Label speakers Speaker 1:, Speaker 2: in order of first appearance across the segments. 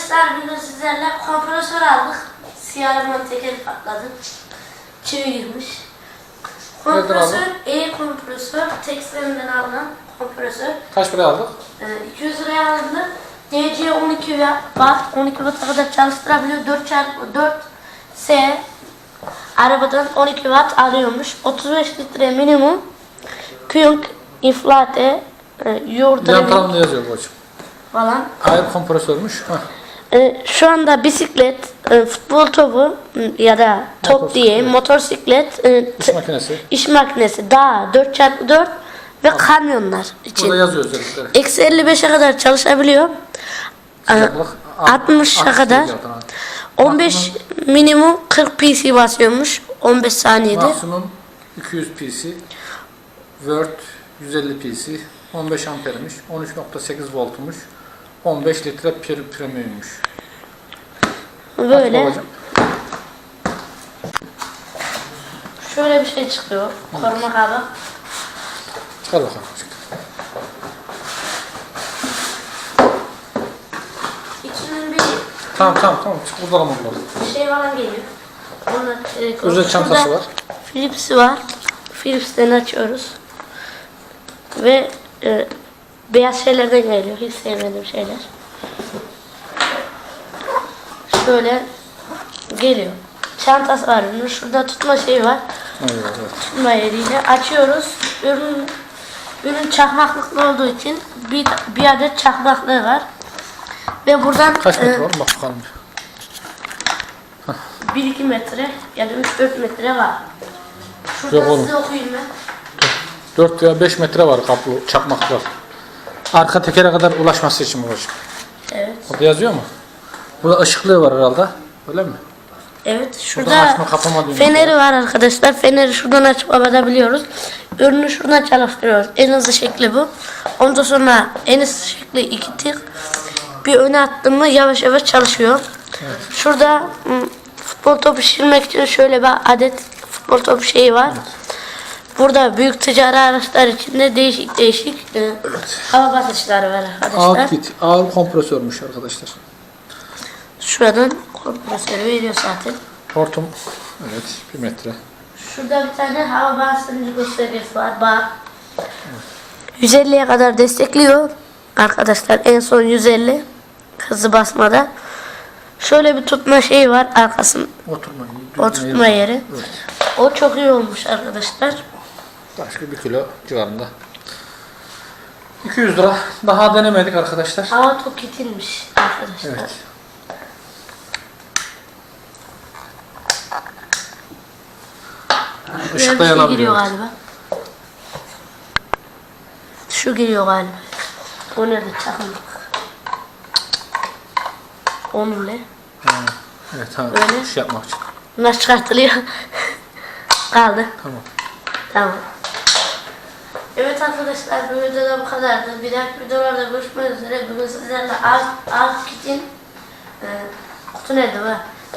Speaker 1: Arkadaşlar bugün sizlerle kompresör aldık. Siyahımın tekeri patladı. Çivi girmiş. Kompresör, kompresör. Texel'den alınan kompresör.
Speaker 2: Kaç para aldık?
Speaker 1: 200 liraya alındı. DC 12 watt, 12 watt'a kadar çalıştırabiliyor. 4x4 S arabadan 12 watt alıyormuş. 35 litre minimum. Kuyunk, inflate,
Speaker 2: Yan tarafında yazıyor babacığım.
Speaker 1: Falan.
Speaker 2: Ayrı kompresörmüş.
Speaker 1: Şu anda bisiklet, futbol topu ya da top diye motosiklet,
Speaker 2: İş makinesi.
Speaker 1: iş makinesi, dağ, 4x4 ve kamyonlar için.
Speaker 2: Burada yazıyor özellikle.
Speaker 1: Eksi 55'e kadar çalışabiliyor. 60'a kadar. 15 minimum 40 PC basıyormuş 15 saniyede.
Speaker 2: Maksimum 200 PC. Word 150 PC. 15 ampermiş. 13.8 voltmuş. 15 litre premiummuş.
Speaker 1: Böyle. Şöyle bir şey çıkıyor. Koruma kabı.
Speaker 2: Çıkar bakalım.
Speaker 1: İçinin bir
Speaker 2: Tamam. Çık buradan onları.
Speaker 1: şey falan geliyor. Onlar
Speaker 2: Özel çantası var.
Speaker 1: Philips'i var. Philips'ten açıyoruz. Ve beyaz şeylerden geliyor. Hiç sevmediğim şeyler. Şöyle geliyor. Çantası var bunun. Şurada tutma şeyi var.
Speaker 2: Evet.
Speaker 1: Tutma yeriyle açıyoruz. Ürün çakmaklıklı olduğu için bir adet çakmaklığı var. Ve buradan
Speaker 2: Kaç metre var? Bak bakalım.
Speaker 1: 1-2 metre ya da 3-4 metre var.
Speaker 2: Yok
Speaker 1: Şurada
Speaker 2: oğlum.
Speaker 1: size okuyayım ben.
Speaker 2: 4 veya 5 metre var kaplı çakmaklar. Arka tekere kadar ulaşması için babacığım.
Speaker 1: Evet.
Speaker 2: Burada yazıyor mu? Burada ışıklığı var herhalde. Öyle mi?
Speaker 1: Evet.
Speaker 2: Buradan
Speaker 1: Şurada
Speaker 2: açma, kapama düğmesi
Speaker 1: feneri var arkadaşlar. Feneri şuradan açıp kapatabiliyoruz. Ürünü şuradan çalıştırıyoruz. En hızlı şekli bu. Ondan sonra en hızlı şekli 2 tık. Bir öne attım mı yavaş yavaş çalışıyor.
Speaker 2: Evet.
Speaker 1: Şurada futbol topu şişirmek için şöyle bir adet futbol topu şeyi var.
Speaker 2: Evet.
Speaker 1: Burada büyük ticari araçlar içinde değişik hava basınçları var arkadaşlar.
Speaker 2: Ağır kompresörmüş arkadaşlar.
Speaker 1: Şuradan kompresörü veriyor zaten.
Speaker 2: Hortum, evet 1 metre.
Speaker 1: Şurada bir tane hava basıncı göstergesi var. Bak. 150'ye kadar destekliyor. Arkadaşlar en son 150 hızı basmada. Şöyle bir tutma şeyi var arkasında. Oturtma yeri.
Speaker 2: Evet.
Speaker 1: O çok iyi olmuş arkadaşlar.
Speaker 2: Başka 1 kilo civarında. 200 lira. Daha denemedik arkadaşlar.
Speaker 1: Hava tokitilmiş arkadaşlar.
Speaker 2: Evet.
Speaker 1: Şuraya bir şey giriyor galiba. Şu giriyor galiba. O nerede çakmak? Onunla.
Speaker 2: Evet tamam.
Speaker 1: Öyle.
Speaker 2: Şey yapmak için.
Speaker 1: Bunlar çıkartılıyor. Kaldı.
Speaker 2: Tamam.
Speaker 1: Tamam. Evet arkadaşlar bu videoda bu kadardı. Bir dahaki videolarda görüşmek üzere. Bugün sizlerle alt kitin kutu nerede bu?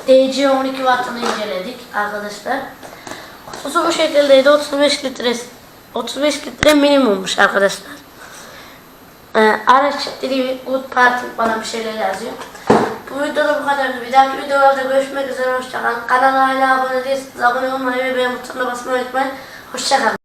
Speaker 1: DC 12 wattını inceledik arkadaşlar. Kutusu bu şekildeydi. 35 litre minimummuş arkadaşlar. Araç çiftliği, good parting falan bir şeyler yazıyor. Bu videoda bu kadardı. Bir dahaki videolarda görüşmek üzere. Hoşçakalın. Kanala hala abone değilseniz abone olmayı ve beğen butonuna basmayı unutmayın. Hoşçakalın.